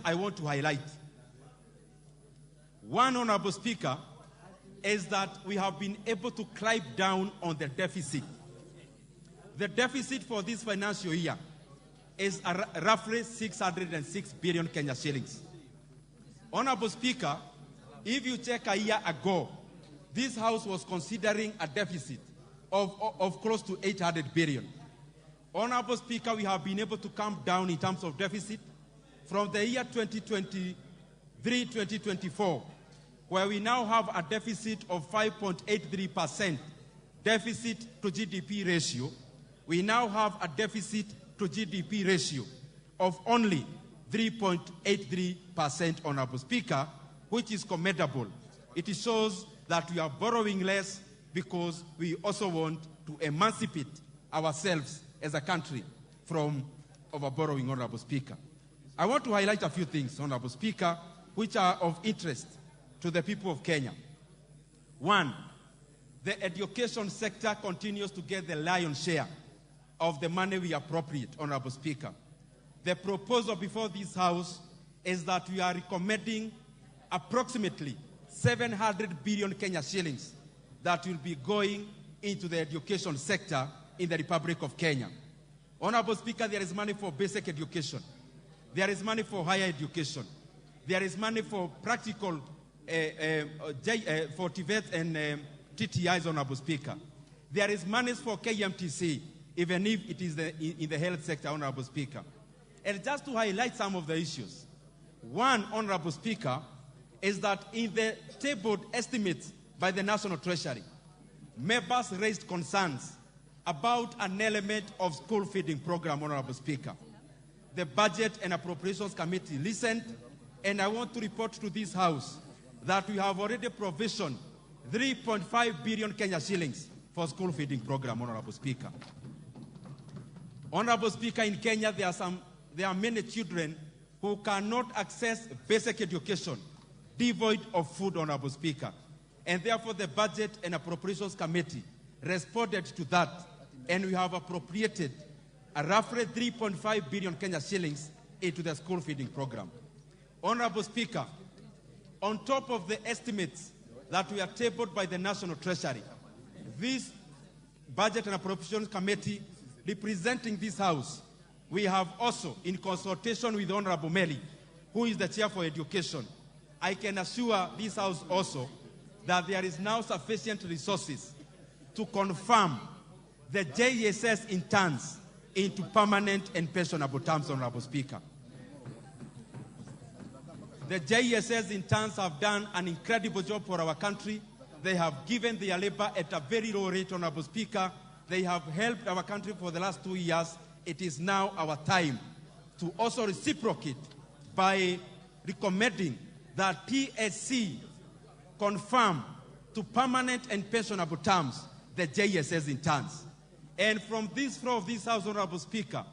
I want to highlight. One, Honorable Speaker, is that we have been able to climb down on the deficit. The deficit for this financial year is roughly 606 billion Kenya shillings. Honorable Speaker, if you check a year ago, this House was considering a deficit of close to 800 billion. Honorable Speaker, we have been able to come down in terms of deficit from the year 2023-2024, where we now have a deficit of 5.83% deficit to GDP ratio. We now have a deficit to GDP ratio of only 3.83%, Honorable Speaker, which is commendable. It shows that we are borrowing less because we also want to emancipate ourselves as a country from over-borrowing, Honorable Speaker. I want to highlight a few things, Honorable Speaker, which are of interest to the people of Kenya. One, the education sector continues to get the lion's share of the money we appropriate, Honorable Speaker. The proposal before this House is that we are recommending approximately 700 billion Kenya shillings that will be going into the education sector in the Republic of Kenya. Honorable Speaker, there is money for basic education. There is money for higher education. There is money for practical, for TVET and TTIs, Honorable Speaker. There is money for KMTC, even if it is in the health sector, Honorable Speaker. And just to highlight some of the issues. One, Honorable Speaker, is that in the tabled estimates by the National Treasury, members raised concerns about an element of school feeding program, Honorable Speaker. The Budget and Appropriations Committee listened, and I want to report to this House that we have already provisioned 3.5 billion Kenya shillings for school feeding program, Honorable Speaker. Honorable Speaker, in Kenya, there are many children who cannot access basic education devoid of food, Honorable Speaker. And therefore, the Budget and Appropriations Committee responded to that, and we have appropriated a roughly 3.5 billion Kenya shillings into the school feeding program. Honorable Speaker, on top of the estimates that we are tabled by the National Treasury, this Budget and Appropriations Committee representing this House, we have also, in consultation with Honorable Meli, who is the Chair for Education, I can assure this House also that there is now sufficient resources to confirm the JSS interns into permanent and pensionable terms, Honorable Speaker. The JSS interns have done an incredible job for our country. They have given their labor at a very low rate, Honorable Speaker. They have helped our country for the last 2 years. It is now our time to also reciprocate by recommending that PSC confirm to permanent and pensionable terms the JSS interns. And from this floor of this House, Honorable Speaker,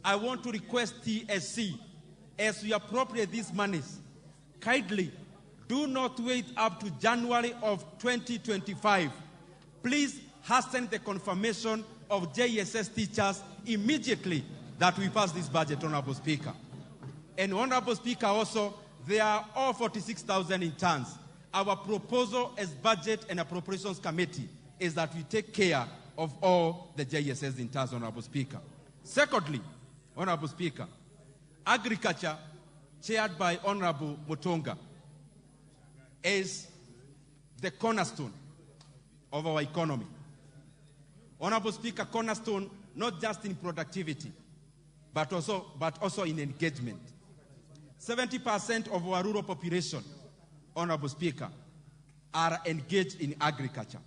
I want to request TSC, as we appropriate these monies, kindly do not wait up to January of 2025. Please hasten the confirmation of JSS teachers immediately that we pass this budget, Honorable Speaker. And Honorable Speaker, also, there are all 46,000 interns. Our proposal as Budget and Appropriations Committee is that we take care of all the JSS interns, Honorable Speaker. Secondly, Honorable Speaker, agriculture, chaired by Honorable Mutonga, is the cornerstone of our economy. Honorable Speaker, cornerstone not just in productivity, but also in engagement. 70% of our rural population, Honorable Speaker, are engaged in agriculture.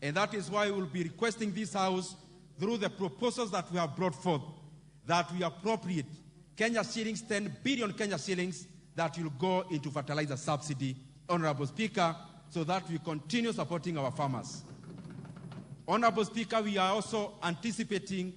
And that is why we will be requesting this House, through the proposals that we have brought forth, that we appropriate Kenya shillings, 10 billion Kenya shillings, that will go into fertilizer subsidy, Honorable Speaker, so that we continue supporting our farmers. Honorable Speaker, we are also anticipating